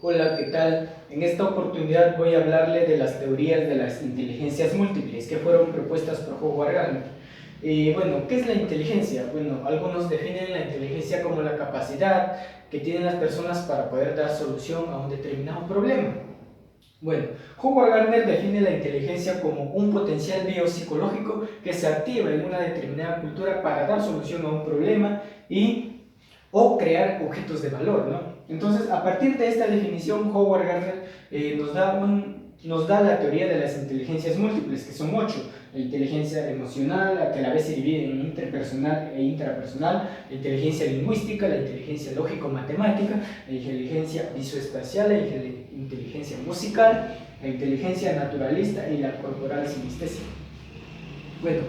Hola, ¿qué tal? En esta oportunidad voy a hablarle de las teorías de las inteligencias múltiples que fueron propuestas por Howard Gardner. Bueno, ¿qué es la inteligencia? Bueno, algunos definen la inteligencia como la capacidad que tienen las personas para poder dar solución a un determinado problema. Bueno, Howard Gardner define la inteligencia como un potencial biopsicológico que se activa en una determinada cultura para dar solución a un problema o crear objetos de valor, ¿no? Entonces, a partir de esta definición, Howard Gardner nos da la teoría de las inteligencias múltiples, que son 8. La inteligencia emocional, que a la vez se divide en interpersonal e intrapersonal, la inteligencia lingüística, la inteligencia lógico-matemática, la inteligencia visoespacial, la inteligencia musical, la inteligencia naturalista y la corporal sinestésica. Bueno,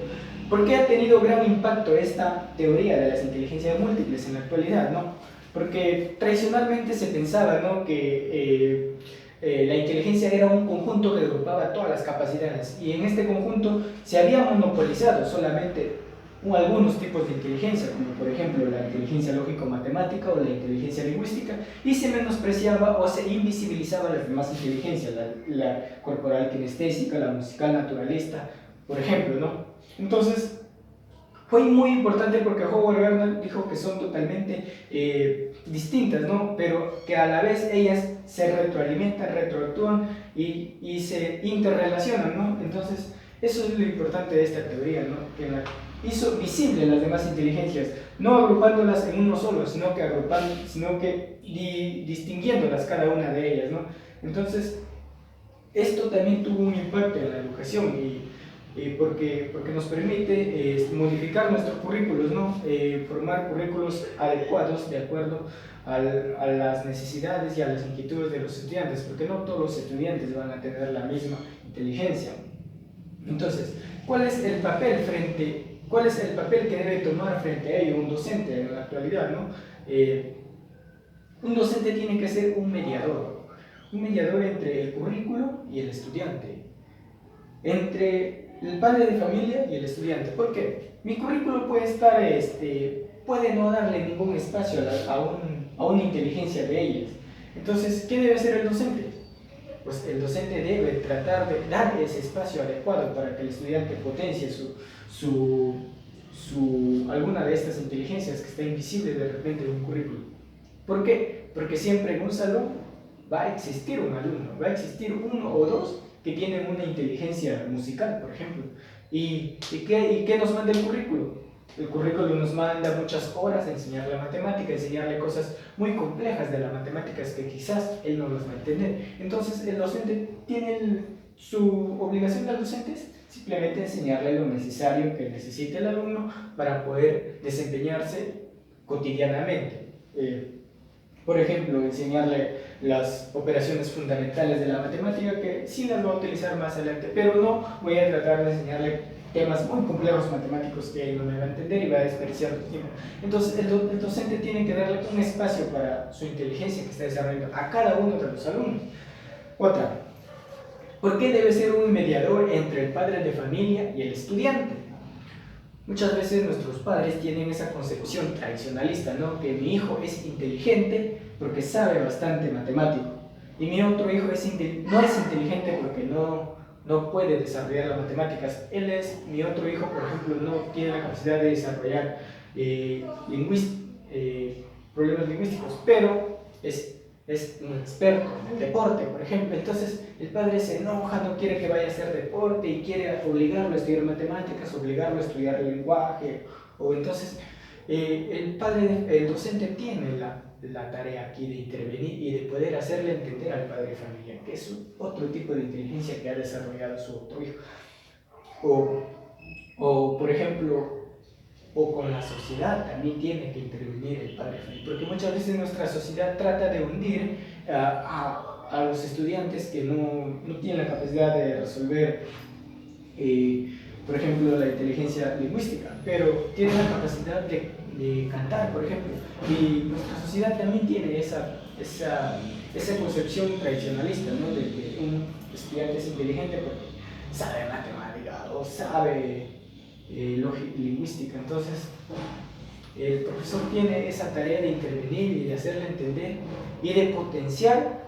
¿por qué ha tenido gran impacto esta teoría de las inteligencias múltiples en la actualidad, no? Porque tradicionalmente se pensaba, ¿no?, que la inteligencia era un conjunto que agrupaba todas las capacidades, y en este conjunto se había monopolizado solamente algunos tipos de inteligencia, como por ejemplo la inteligencia lógico-matemática o la inteligencia lingüística, y se menospreciaba o se invisibilizaba las demás inteligencias, la corporal kinestésica, la musical naturalista, por ejemplo, ¿no? Entonces, fue muy importante porque Howard Gardner dijo que son totalmente distintas, ¿no? Pero que a la vez ellas se retroalimentan, retroactúan y se interrelacionan, ¿no? Entonces, eso es lo importante de esta teoría, ¿no? Que hizo visible las demás inteligencias, no agrupándolas en uno solo, sino que distinguiéndolas cada una de ellas, ¿no? Entonces, esto también tuvo un impacto en la educación porque nos permite modificar nuestros currículos, ¿no? Formar currículos adecuados de acuerdo a las necesidades y a las inquietudes de los estudiantes, porque no todos los estudiantes van a tener la misma inteligencia. Entonces, ¿cuál es el papel que debe tomar frente a ello un docente en la actualidad, ¿no? Un docente tiene que ser un mediador entre el currículo y el estudiante, entre el padre de familia y el estudiante. ¿Por qué? Mi currículo puede no darle ningún espacio a una inteligencia de ellas. Entonces, ¿qué debe hacer el docente? Pues el docente debe tratar de dar ese espacio adecuado para que el estudiante potencie alguna de estas inteligencias que está invisible de repente en un currículo. ¿Por qué? Porque siempre en un salón va a existir un alumno, va a existir uno o dos que tienen una inteligencia musical, por ejemplo. ¿Y qué nos manda el currículo? El currículo nos manda muchas horas de enseñarle matemática, enseñarle cosas muy complejas de las matemáticas que quizás él no las va a entender. Entonces el docente su obligación del docente es simplemente enseñarle lo necesario que necesite el alumno para poder desempeñarse cotidianamente. Por ejemplo, enseñarle las operaciones fundamentales de la matemática, que sí las va a utilizar más adelante, pero no voy a tratar de enseñarle temas muy complejos matemáticos que él no me va a entender y va a desperdiciar su tiempo. Entonces, el docente tiene que darle un espacio para su inteligencia que está desarrollando a cada uno de los alumnos. Otra, ¿por qué debe ser un mediador entre el padre de familia y el estudiante? Muchas veces nuestros padres tienen esa concepción tradicionalista, ¿no? Que mi hijo es inteligente porque sabe bastante matemático y mi otro hijo no es inteligente porque no puede desarrollar las matemáticas. Mi otro hijo, por ejemplo, no tiene la capacidad de desarrollar problemas lingüísticos, pero es un experto en el deporte, por ejemplo. Entonces el padre se enoja, no quiere que vaya a hacer deporte y quiere obligarlo a estudiar matemáticas, obligarlo a estudiar lenguaje, o entonces el docente tiene la tarea aquí de intervenir y de poder hacerle entender al padre de familia que es otro tipo de inteligencia que ha desarrollado su otro hijo. O por ejemplo, o con la sociedad también tiene que intervenir el padre de familia, porque muchas veces nuestra sociedad trata de hundir a los estudiantes que no tienen la capacidad de resolver, por ejemplo, la inteligencia lingüística, pero tienen la capacidad de cantar, por ejemplo, y nuestra sociedad también tiene esa concepción tradicionalista, ¿no? De que un estudiante es inteligente porque sabe matemática o sabe lingüística. Entonces el profesor tiene esa tarea de intervenir y de hacerle entender y de potenciar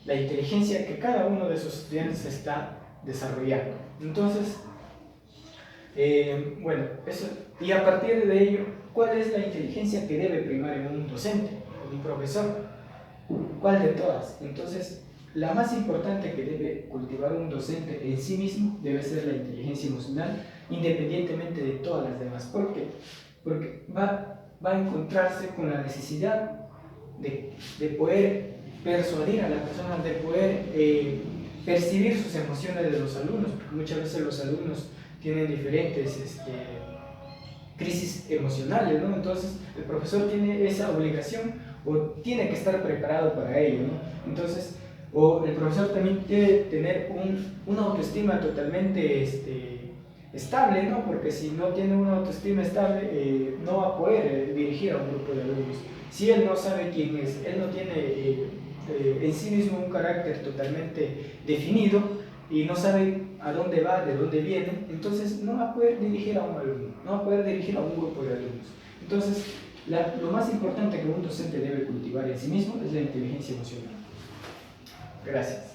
la inteligencia que cada uno de esos estudiantes está desarrollando. Entonces, bueno, eso, y a partir de ello, ¿cuál es la inteligencia que debe primar en un docente, en un profesor? ¿Cuál de todas? Entonces, la más importante que debe cultivar un docente en sí mismo debe ser la inteligencia emocional, independientemente de todas las demás. ¿Por qué? Porque va a encontrarse con la necesidad de poder persuadir a la persona, de poder percibir sus emociones de los alumnos, porque muchas veces los alumnos tienen diferentes crisis emocionales, ¿no? Entonces el profesor tiene esa obligación o tiene que estar preparado para ello, ¿no? Entonces, o el profesor también debe tener una autoestima totalmente estable, ¿no? Porque si no tiene una autoestima estable, no va a poder dirigir a un grupo de alumnos. Si él no sabe quién es, él no tiene en sí mismo un carácter totalmente definido y no sabe a dónde va, de dónde viene, entonces no va a poder dirigir a un alumno, no va a poder dirigir a un grupo de alumnos. Entonces, lo más importante que un docente debe cultivar en sí mismo es la inteligencia emocional. Gracias.